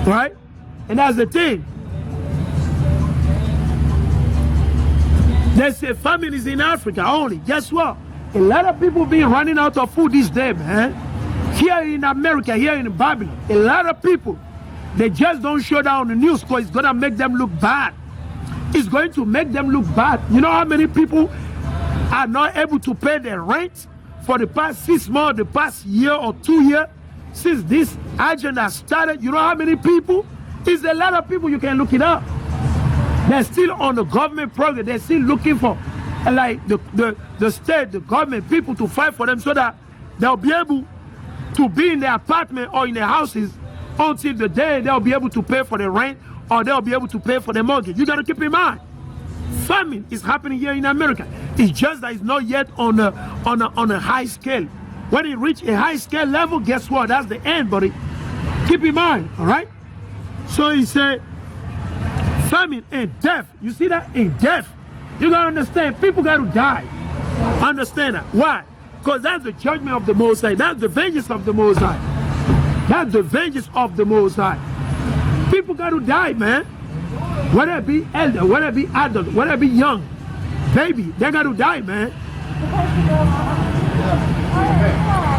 right? And that's the thing. They say famine is in Africa only. Guess what? A lot of people been running out of food these days, man. Here in America, here in Babylon, a lot of people, they just don't show that on the news because it's going to make them look bad. It's going to make them look bad. You know how many people are not able to pay their rent for the past 6 months, the past year or 2 years since this agenda started? You know how many people? It's a lot of people. You can look it up. They're still on the government program. They're still looking for like the state, the government, people to fight for them so that they'll be able to be in their apartment or in their houses until the day they'll be able to pay for the rent or they'll be able to pay for the mortgage. You got to keep in mind, famine is happening here in America. It's just that it's not yet on a high scale. When it reach a high scale level, guess what? That's the end, buddy. Keep in mind, all right? So he said, famine and death. You see that? In death. You got to understand, people got to die. Understand that. Why? Because that's the judgment of the Most High. That's the vengeance of the Most High. That's the vengeance of the Most High. People got to die, man. Whether it be elder, whether it be adult, whether it be young, baby, they got to die, man.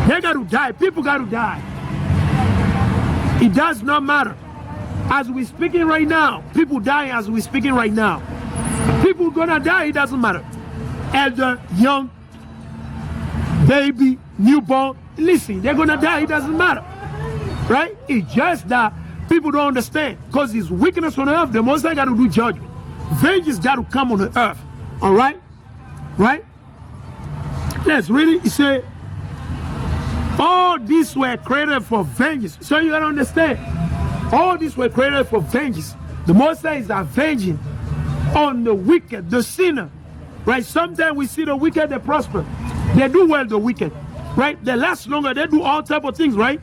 They got to die. People got to die. It does not matter. As we speaking right now, people dying as we speaking right now. People gonna die, it doesn't matter. Elder, young, baby, newborn, listen, they're gonna die, it doesn't matter. Right? It's just that people don't understand. Because it's wickedness on the earth, the Most High got to do judgment. Vengeance got to come on the earth. All right? Right? Let's read it. It said, all these were created for vengeance. So you gotta understand. All these were created for vengeance. The Most High is avenging on the wicked, the sinner. Right? Sometimes we see the wicked, they prosper. They do well, the wicked. Right? They last longer. They do all type of things, right?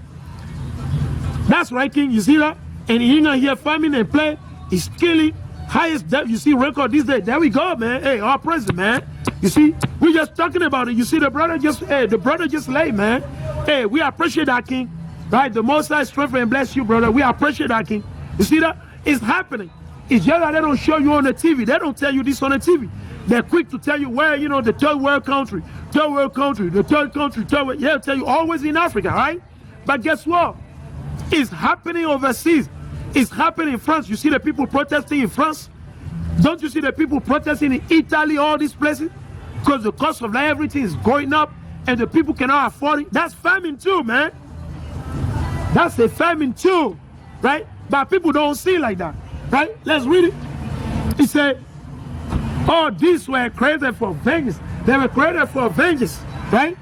That's right, King. You see that? And he gonna hear famine and play. He's killing. Highest death. You see record this day. There we go, man. Hey, our president, man. You see, we just talking about it. You see the brother just, hey, the brother just lay, man. Hey, we appreciate that, King. Right? The Most High strengthen and bless you, brother. We appreciate that, King. You see that? It's happening. It's just that they don't show you on the TV. They don't tell you this on the TV. They're quick to tell you where, you know, the third world country, the third country, third world. Yeah, they'll tell you always in Africa, right? But guess what? It's happening overseas. It's happening in France. You see the people protesting in France? Don't you see the people protesting in Italy, all these places? Because the cost of life, everything is going up and the people cannot afford it. That's famine too, man. That's a famine too, right? But people don't see it like that, right? Let's read it. It said, all these were created for vengeance. They were created for vengeance, right?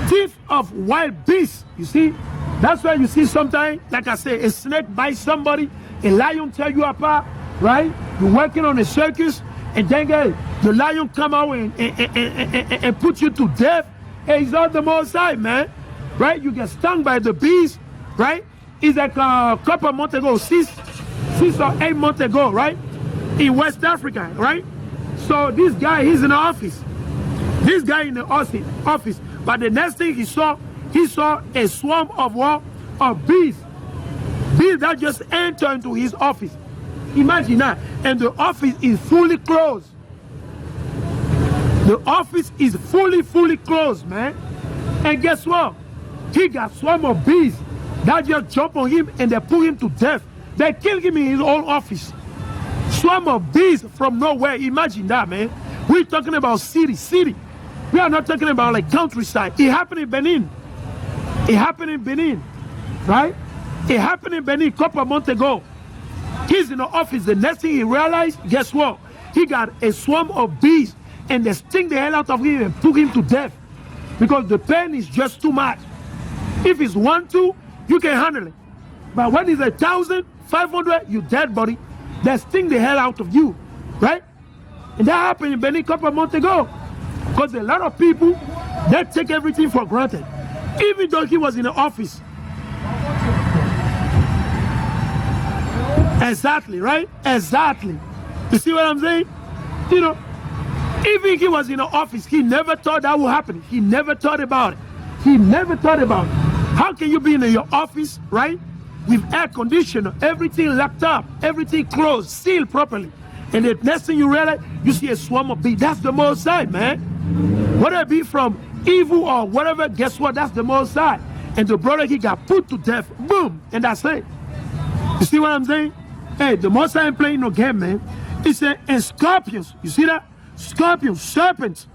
Teeth of wild beasts, you see? That's why you see sometimes, like I say, a snake bites somebody, a lion tear you apart, right? You're working on a circus, and then the lion come out and put you to death. Hey, it's not the Most High, man. Right? You get stung by the bees, right? It's like a couple of months ago, 6 or 8 months ago, right? In West Africa, right? So this guy, he's in the office. This guy in the office. But the next thing he saw a swarm of what? Of bees. Bees that just enter into his office. Imagine that. And the office is fully closed. The office is fully closed, man. And guess what? He got swarm of bees that just jump on him and they put him to death. They killed him in his own office. Swarm of bees from nowhere. Imagine that, man. We're talking about city. We are not talking about like countryside. It happened in Benin. It happened in Benin, right? It happened in Benin a couple of months ago. He's in the office. The next thing he realized, guess what? He got a swarm of bees and they sting the hell out of him and put him to death because the pain is just too much. If it's 1, 2, you can handle it. But when it's 1,000, 500, you dead, buddy. They sting the hell out of you, right? And that happened in Benin a couple of months ago. Because a lot of people, they take everything for granted. Even though he was in the office. Exactly, right? Exactly. You see what I'm saying? You know, even he was in the office, he never thought that would happen. He never thought about it. He never thought about it. How can you be in your office, right? with air conditioner, everything locked up, everything closed, sealed properly. And the next thing you realize, you see a swarm of bees. That's the Most High, man. Whether it be from evil or whatever, guess what? That's the Most High. And the brother, he got put to death. Boom. And that's it. You see what I'm saying? Hey, the Most High ain't playing no game, man. He said, and scorpions. You see that? Scorpions, serpents,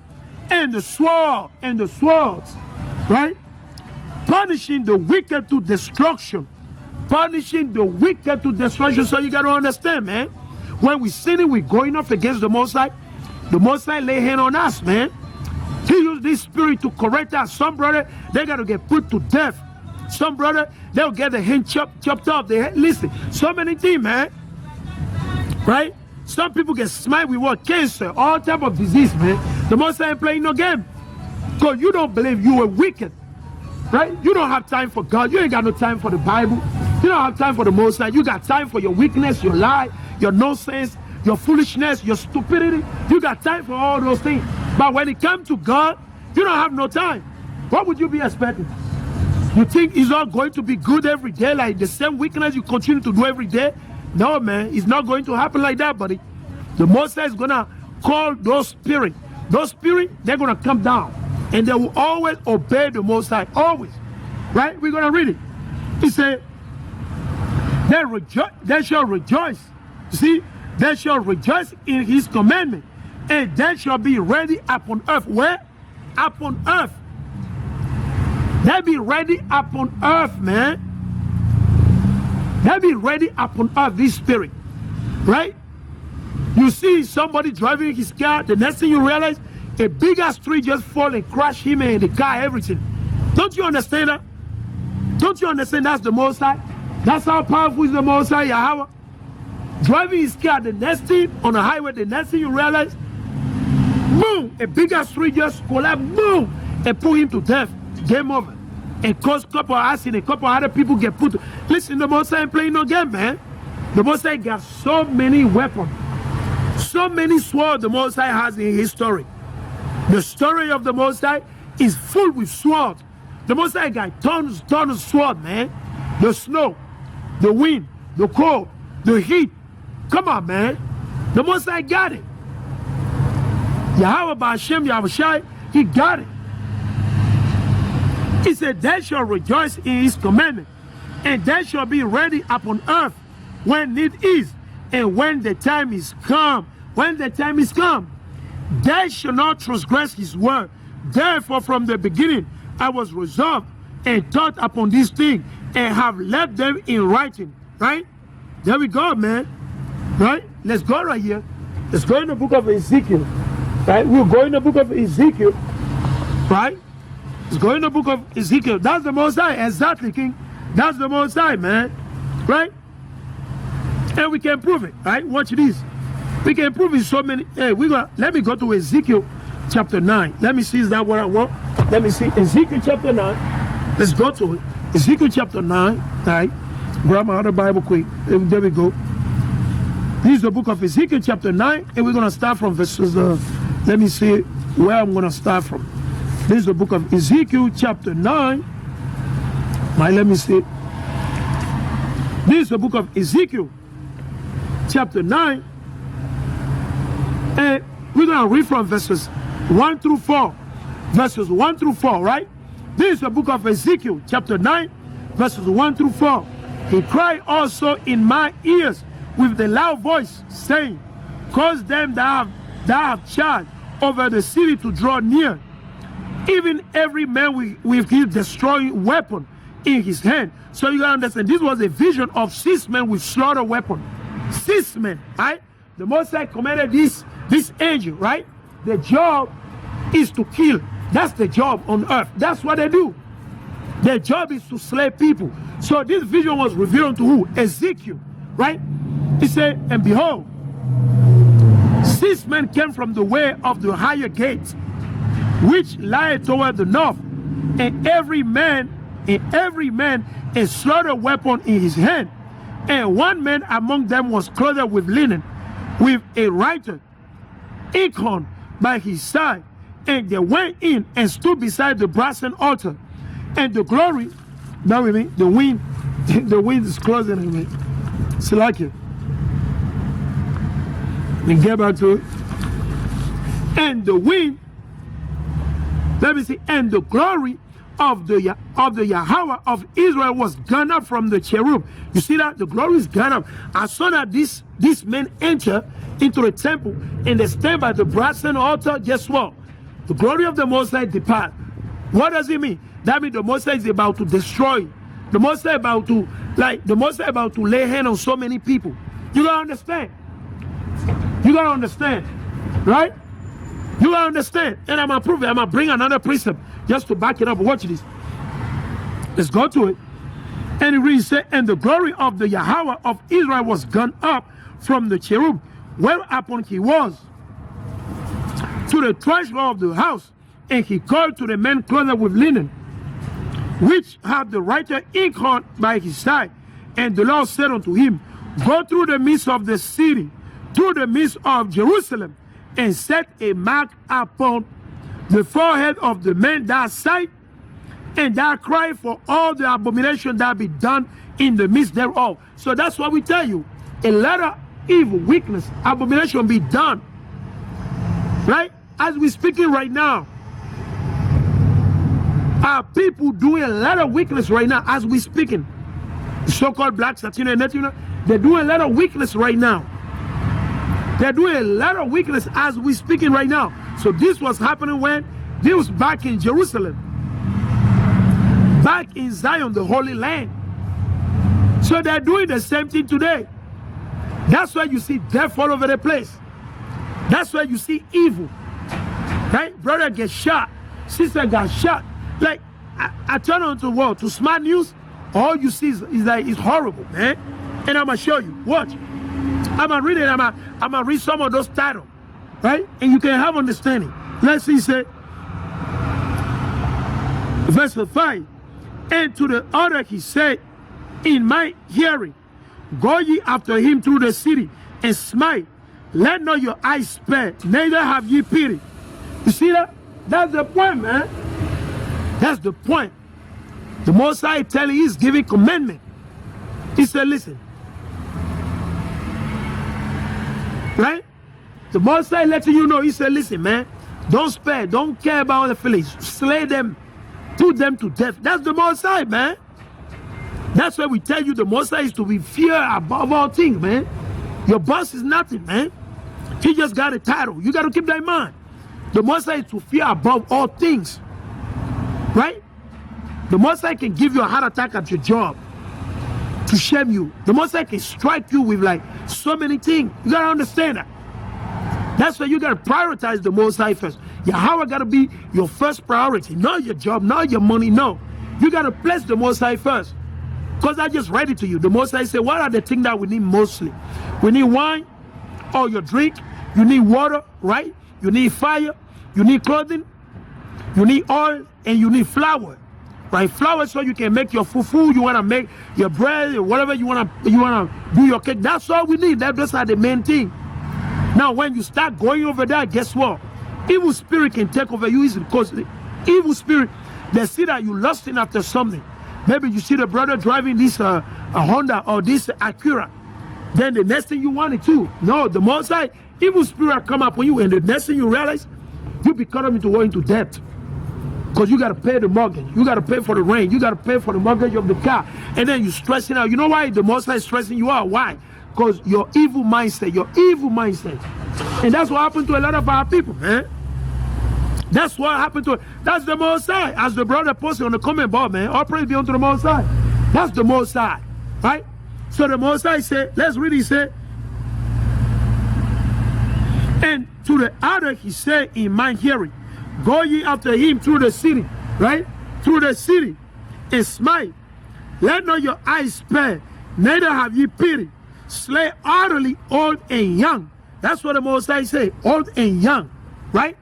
and the sword, and the swords. Right? Punishing the wicked to destruction. Punishing the wicked to destruction. So you got to understand, man. When we sinning, we're going up against the Most High. The Most High lay hand on us, man. He used this spirit to correct us. Some brother, they got to get put to death. Some brother, they'll get the hand chopped off. Listen, so many things, man. Right? Some people get smite with what? Cancer, all type of disease, man. The Most High ain't playing no game. Because you don't believe you were wicked. Right? You don't have time for God. You ain't got no time for the Bible. You don't have time for the Most High. You got time for your weakness, your lie, your nonsense, your foolishness, your stupidity. You got time for all those things. But when it comes to God, you don't have no time. What would you be expecting? You think it's all going to be good every day, like the same weakness you continue to do every day? No, man, it's not going to happen like that, buddy. The Most High is going to call those spirits. Those spirits, they're going to come down. And they will always obey the Most High. Always. Right? We're going to read it. He said, they shall rejoice. See? They shall rejoice in his commandment. And they shall be ready upon earth. Where? Upon earth. They be ready upon earth, man. They be ready upon earth, this spirit. Right? You see somebody driving his car, the next thing you realize, a big ass tree just fall and crash him and the car, everything. Don't you understand that? Don't you understand that's the Most High? That's how powerful is the Most High, Yahweh. Driving his car, the next thing on the highway, the next thing you realize, boom, a big ass tree just collapse, boom, and put him to death. Game over. And cause a couple of accidents, a couple of other people get put. Listen, the Most High ain't playing no game, man. The Most High got so many weapons, so many swords the Most High has in his story. The story of the Most High is full with swords. The Most High got tons of swords, man. The snow, the wind, the cold, the heat. Come on, man. The Most High got it. Yahweh Ba'Shem Yahushai, he got it. He said, they shall rejoice in his commandment, and they shall be ready upon earth when need is, and when the time is come. When the time is come, they shall not transgress his word. Therefore, from the beginning, I was resolved and thought upon this thing, and have left them in writing. Right? There we go, man. Right? Let's go right here. Let's go in the book of Ezekiel. Right? We'll go in the book of Ezekiel. Right? Let's go in the book of Ezekiel. That's the Most High. Exactly, King. That's the Most High, man. Right? And we can prove it. Right? Watch this. We can prove it so many. Hey, let me go to Ezekiel chapter 9. Let me see, is that what I want? Let me see. Ezekiel chapter 9. Let's go to it. Ezekiel chapter 9. Right? Grab my other Bible quick. There we go. This is the book of Ezekiel chapter 9. And we're going to start from verses, let me see where I'm going to start from. This is the book of Ezekiel chapter 9. Let me see. This is the book of Ezekiel chapter 9. And we're going to read from verses 1 through 4. Verses 1 through 4, right? This is the book of Ezekiel chapter 9, verses 1 through 4. He cried also in my ears with the loud voice, saying, cause them that have charge over the city to draw near, even every man with his destroying weapon in his hand. So you gotta understand, this was a vision of 6 men with slaughter weapon. 6 men, right? The Most High commanded this angel, right? The job is to kill. That's the job on earth. That's what they do. Their job is to slay people. So this vision was revealed to who? Ezekiel, right? He said, and behold, 6 men came from the way of the higher gate, which lie toward the north, and every man a slaughter weapon in his hand. And one man among them was clothed with linen, with a writer, inkhorn by his side. And they went in and stood beside the brazen altar. And the glory, bear with me, the wind The wind is closing on me. It's like it. Then get back to it. And the wind, let me see, and the glory of the Yahweh of Israel was gone up from the cherub. You see that? The glory is gone up. As soon as these men enter into the temple and they stand by the brazen altar, guess what? The glory of the Most High depart. What does it mean? That means the Most High is about to destroy. The Most High about to, lay hand on so many people. You gotta understand. You gotta understand, right? You gotta understand. And I'm gonna prove it. I'm gonna bring another precept just to back it up. Watch this. Let's go to it. And it reads, and the glory of the Yahweh of Israel was gone up from the cherub, whereupon he was to the threshold of the house, and he called to the men clothed with linen, which had the writer inkhorn by his side. And the Lord said unto him, go through the midst of the city, through the midst of Jerusalem, and set a mark upon the forehead of the men that sight, and that cry for all the abomination that be done in the midst thereof. So that's what we tell you. A lot of evil, weakness, abomination be done. Right? As we're speaking right now, our people doing a lot of weakness right now as we're speaking. The so-called blacks, Latino, and Latino, they're doing a lot of weakness right now. They're doing a lot of weakness as we're speaking right now. So this was happening when this was back in Jerusalem, back in Zion, the Holy Land. So they're doing the same thing today. That's why you see death all over the place. That's why you see evil. Right? Brother gets shot. Sister got shot. Like, I turn on to what? To smart news. All you see is like, it's horrible, man. And I'm going to show you. Watch. I'm going to read it. I'm going to read some of those titles. Right? And you can have understanding. Let's see, say, verse 5. And to the other he said, in my hearing, go ye after him through the city, and smite. Let not your eyes spare, neither have ye pity. You see that? That's the point, man. That's the point. The Most High telling, he's giving commandment. He said, listen. Right? The Most High letting you know, he said, listen, man, don't spare, don't care about the feelings. Slay them, put them to death. That's the Most High, man. That's why we tell you the Most High is to be feared above all things, man. Your boss is nothing, man. He just got a title. You got to keep that in mind. The Most High is to fear above all things. Right? The Most High can give you a heart attack at your job to shame you. The Most High can strike you with like so many things. You got to understand that. That's why you got to prioritize the Most High first. Yahweh got to be your first priority. Not your job, not your money, no. You got to place the Most High first. Because I just read it to you. The Most High said, what are the things that we need mostly? We need wine or your drink. You need water, right? You need fire. You need clothing. You need oil. And you need flour. Right? Flour so you can make your fufu. You want to make your bread or whatever you want to do your cake. That's all we need. Those are the main thing. Now, when you start going over there, guess what? Evil spirit can take over you easily because the evil spirit, they see that you lusting after something. Maybe you see the brother driving this a Honda or this Acura. Then the next thing you want it too. No, the Most High, evil spirit come up on you, and the next thing you realize, you be cut into debt. Because you got to pay the mortgage. You got to pay for the rent. You got to pay for the mortgage of the car. And then you stressing out. You know why the Most High is stressing you out? Why? Because your evil mindset. And that's what happened to a lot of our people, man. That's what happened to it. That's the Most High. As the brother posted on the comment board, man. All praise be unto the Most High. That's the Most High. Right? So the Most High said, let's read, he said, and to the other he said in my hearing, go ye after him through the city, right? Through the city, and smite. Let not your eyes spare, neither have ye pity. Slay utterly old and young. That's what the Most High say, old and young, right?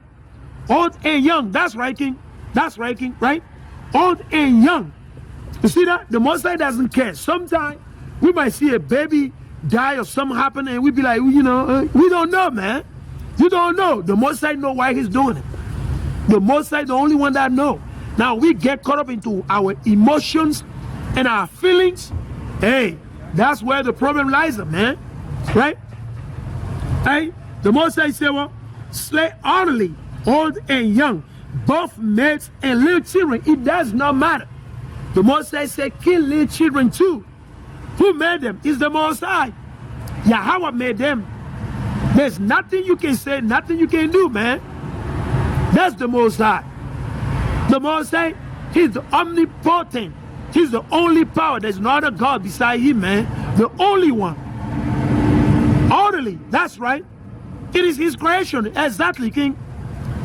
Old and young, that's right, King. That's right, King, right? Old and young. You see that? The Most High doesn't care. Sometimes we might see a baby die or something happen and we be like, you know, we don't know, man. You don't know. The Most High know why he's doing it. The Most High, the only one that know. Now we get caught up into our emotions and our feelings Hey, that's where the problem lies, man. Right? Hey, the Most High said, well, slay utterly, old and young, both maids and little children. It does not matter. The Most High said, kill little children too. Who made them? It's the Most High. Yahweh made them. There's nothing you can say, nothing you can do, man. That's the Most High. The Most High, He's the omnipotent. He's the only power. There's no other God beside Him, man. The only one. Orderly, that's right. It is His creation. Exactly, King.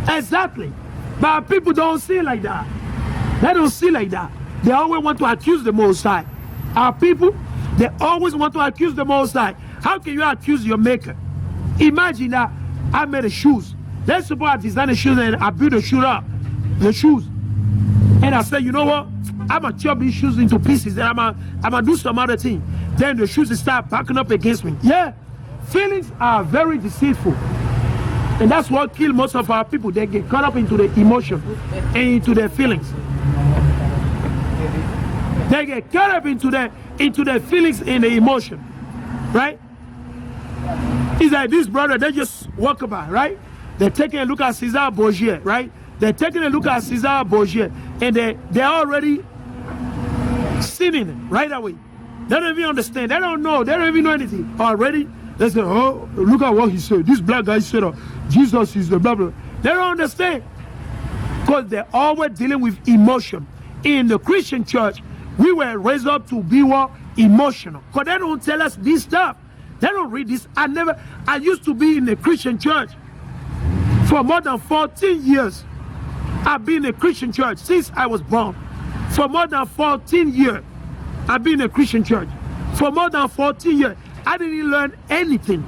Exactly. But people don't see it like that. They don't see it like that. They always want to accuse the Most High. Our people, they always want to accuse the Most High. How can you accuse your maker? Imagine that I made the shoes. Let's suppose I designed the shoes and I built the shoes up. The shoes. And I said, you know what? I'm going to chop these shoes into pieces and I'm going to do some other thing. Then the shoes start backing up against me. Yeah. Feelings are very deceitful. And that's what kills most of our people. They get caught up into the emotion and into their feelings. They get caught up into their feelings and the emotion. Right? It's like this brother, they just walk about, right? They're taking a look at Cesar Borgia, right? They're taking a look at Cesar Borgia and they're already sinning right away. They don't even understand. They don't know. They don't even know anything. Already, they say, oh, look at what he said. This black guy said, Jesus is the blah, blah. They don't understand. Because they're always dealing with emotion. In the Christian church, we were raised up to be what? Emotional. Because they don't tell us this stuff. They don't read this. I used to be in a Christian church for more than 14 years. I've been in a Christian church since I was born. For more than 14 years, I've been in a Christian church. For more than 14 years, I didn't learn anything.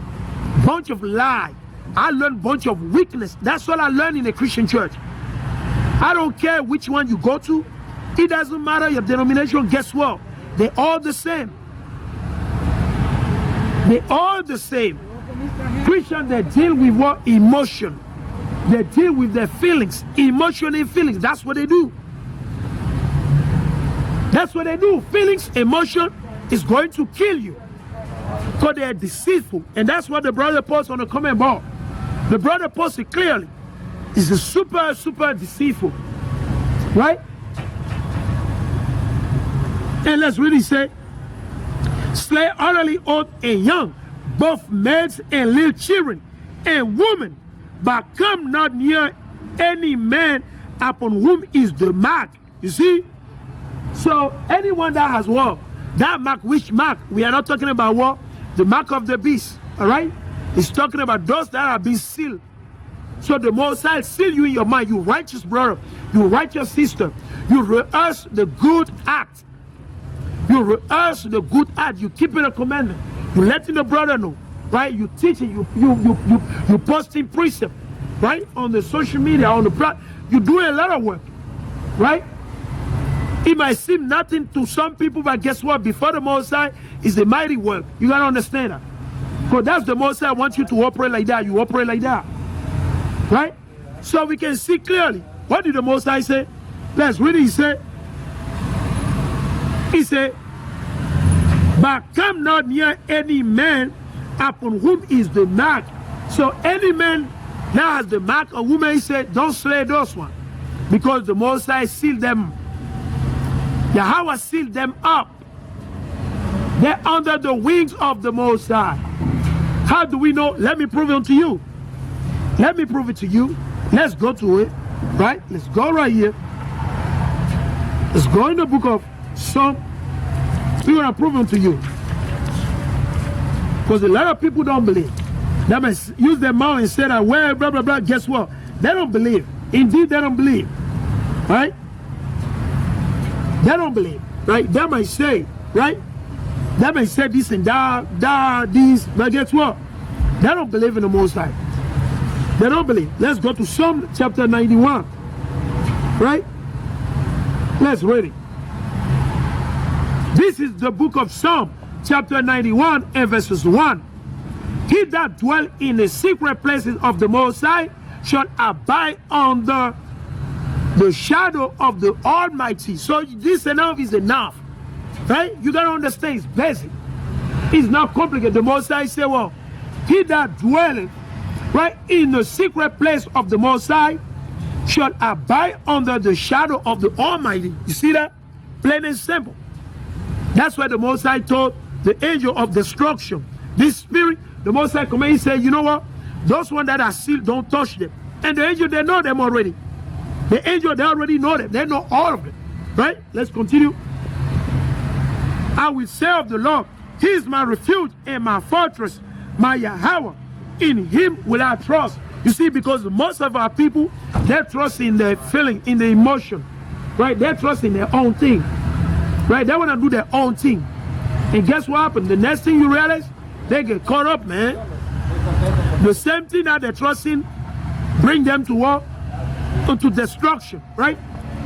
Bunch of lie. I learned bunch of weakness. That's all I learned in a Christian church. I don't care which one you go to. It doesn't matter your denomination. Guess what? They're all the same. They're all the same. Christians, they deal with what? Emotion. They deal with their feelings. Emotion and feelings. That's what they do. That's what they do. Feelings, emotion is going to kill you. So they are deceitful. And that's what the brother posts on the comment board. The brother posts it clearly. It's a super, super deceitful. Right? And let's really say, slay utterly old and young, both maids and little children, and women, but come not near any man upon whom is the mark. You see? So anyone that has what? That mark, which mark? We are not talking about what? The mark of the beast. All right? It's talking about those that have been sealed. So the Most High seal you in your mind. You righteous brother. You righteous sister. You rehearse the good act. You rehearse the good act. You keeping a commandment. You letting the brother know. Right? You teaching. You posting precept. Right? On the social media, on the platform. You doing a lot of work. Right? It might seem nothing to some people, but guess what? Before the Most High is a mighty work. You gotta understand that. Because that's the Most High wants you to operate like that. You operate like that. Right? So we can see clearly. What did the Most High say? Let's read it. He said, but come not near any man upon whom is the mark. So any man that has the mark of woman, he said, don't slay those ones. Because the Most High sealed them. Yahweh sealed them up. They're under the wings of the Most High. How do we know? Let me prove it to you. Let me prove it to you. Let's go to it. Right? Let's go right here. Let's go in the book of Psalm. We're going to prove it to you. Because a lot of people don't believe. They may use their mouth and say that, well, blah, blah, blah. Guess what? They don't believe. Indeed, they don't believe. Right? They don't believe. Right? They might say, right? They may say this and that, this. But guess what? They don't believe in the Most High. They don't believe. Let's go to Psalm chapter 91. Right? Let's read it. This is the book of Psalm chapter 91 and verses 1. He that dwell in the secret places of the Most High shall abide under the shadow of the Almighty. So this enough is enough. Right? You got to understand it's basic. It's not complicated. The Most High say, well, he that dwelleth, right, in the secret place of the Most High shall abide under the shadow of the Almighty. You see that? Plain and simple. That's why the Most High told the angel of destruction, this spirit, the Most High commanded, he said, you know what? Those ones that are sealed, don't touch them. And the angel, they know them already. The angel, they already know them. They know all of it. Right? Let's continue. I will say of the Lord, he is my refuge and my fortress, my Yahweh. In him will I trust. You see, because most of our people, they trust in their feeling, in the emotion. Right? They trust in their own thing. Right? They want to do their own thing. And guess what happened? The next thing you realize, they get caught up, man. The same thing that they're trusting bring them to what? Unto destruction. Right?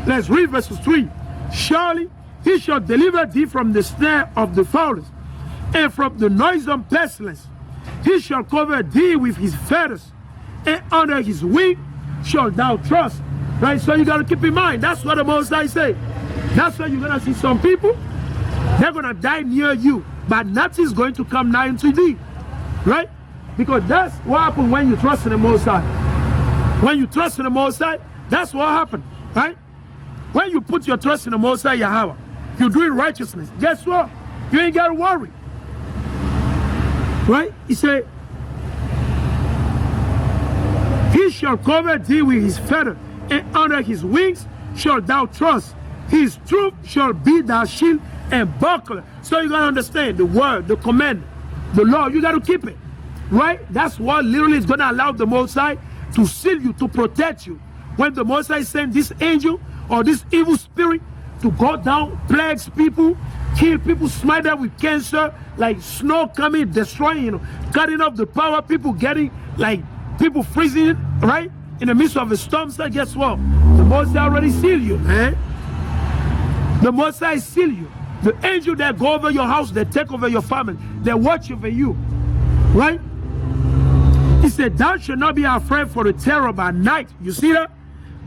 Let's read verses 3. Surely he shall deliver thee from the snare of the fowlers, and from the noisome pestilence. He shall cover thee with his feathers, and under his wing shalt thou trust. Right? So you got to keep in mind, that's what the Most High say. That's why you're going to see some people, they're going to die near you, but nothing's going to come nigh unto thee. Right? Because that's what happens when you trust in the Most High. When you trust in the Most High, that's what happened. Right? When you put your trust in the Most High Yahweh, you're doing righteousness. Guess what? You ain't got to worry. Right? He said, he shall cover thee with his feather, and under his wings shalt thou trust. His truth shall be thy shield and buckler. So you got to understand the word, the command, the law. You got to keep it. Right? That's what literally is going to allow the Most High to seal you, to protect you. When the Most High sent this angel or this evil spirit to go down, plagues people, kill people, smite them with cancer, like snow coming, destroying, cutting off the power, people getting, like, people freezing, right? In the midst of a storm, so guess what? The Most High already sealed you, man. The Most High seal you. The angel that go over your house, they take over your family, they watch over you, right? He said, thou shalt not be afraid for the terror by night. You see that?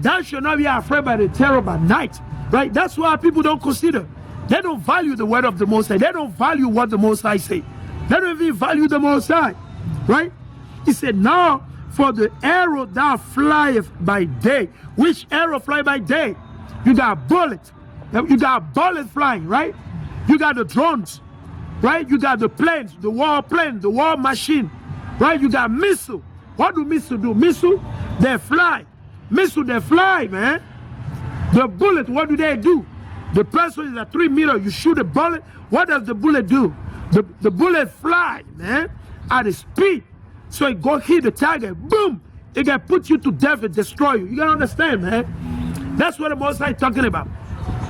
Thou shalt not be afraid by the terror by night. Right? That's why people don't consider. They don't value the word of the Most High. They don't value what the Most High say. They don't even value the Most High. Right? He said, now for the arrow thou flieth by day. Which arrow fly by day? You got bullets. You got bullets flying, right? You got the drones, right? You got the planes, the war plane, the war machine, right? You got missile. What do missile do? Missile, they fly. Missile, they fly, man. The bullet, what do they do? The person is at 3 meters, you shoot a bullet, what does the bullet do? The bullet fly, man, at a speed. So it go hit the target, boom, it can put you to death and destroy you. You gotta understand, man. That's what the Most High is talking about,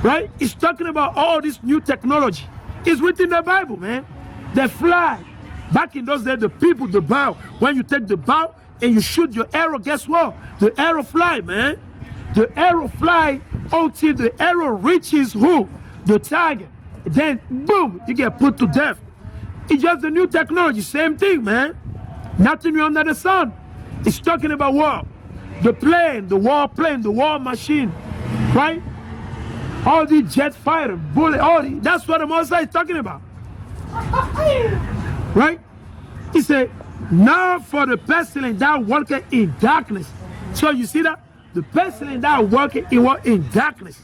right? He's talking about all this new technology. It's written in the Bible, man. They fly. Back in those days, the people, the bow, when you take the bow and you shoot your arrow, guess what? The arrow fly, man. The arrow fly until the arrow reaches who? The target. Then, boom, you get put to death. It's just the new technology, same thing, man. Nothing new under the sun. It's talking about what? The plane, the war machine, right? All these jet fighter, bullet, all these, that's what the Most High is talking about. Right? He said, now for the pestilence that worketh in darkness. So you see that? The pestilence that working in darkness,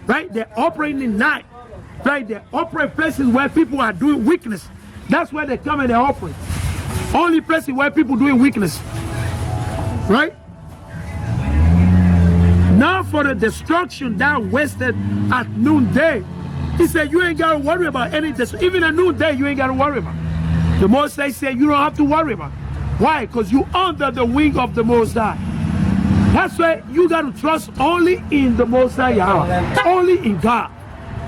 right? They're operating in night, right? They operate places where people are doing weakness. That's where they come and they operate. Only places where people doing weakness, right? Now for the destruction that wasted at noonday. He said, you ain't got to worry about any destruction. Even at noonday, you ain't got to worry about. The Most High said, you don't have to worry about. Why? Because you under the wing of the Most High. That's why you got to trust only in the Most High Yahweh, only in God.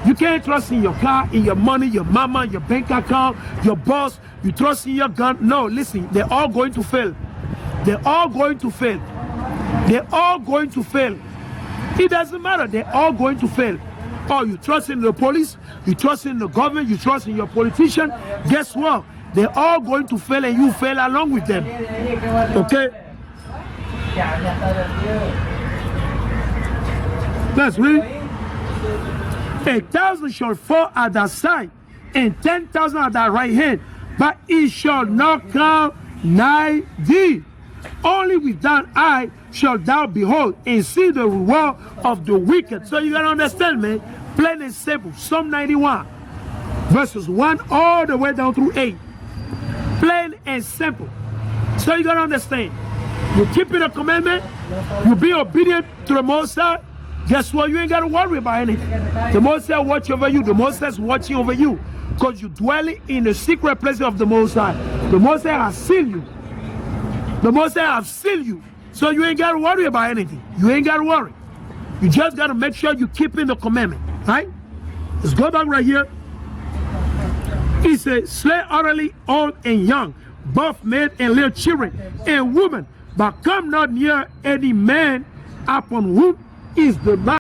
You can't trust in your car, in your money, your mama, your bank account, your boss. You trust in your gun. No, listen, they're all going to fail. They're all going to fail. They're all going to fail. It doesn't matter. They're all going to fail. Oh, you trust in the police, you trust in the government, you trust in your politician. Guess what? They're all going to fail and you fail along with them. Okay? Let's read. 1,000 shall fall at thy side, and 10,000 at thy right hand, but it shall not come nigh thee. Only with thine eye shalt thou behold and see the reward of the wicked. So you gotta understand, man, plain and simple. Psalm 91, verses 1 all the way down through 8. Plain and simple. So you gotta understand. You keep the commandment, you be obedient to the Most High. Guess what? You ain't gotta worry about anything. The Most High watch over you. The Most High is watching over you, because you dwelling in the secret place of the Most High. The Most High has seen you. The Most High has seen you. So you ain't gotta worry about anything. You ain't gotta worry. You just gotta make sure you keep in the commandment, right? Let's go back right here. He said, slay utterly old and young, both men and little children and women, but come not near any man upon whom is the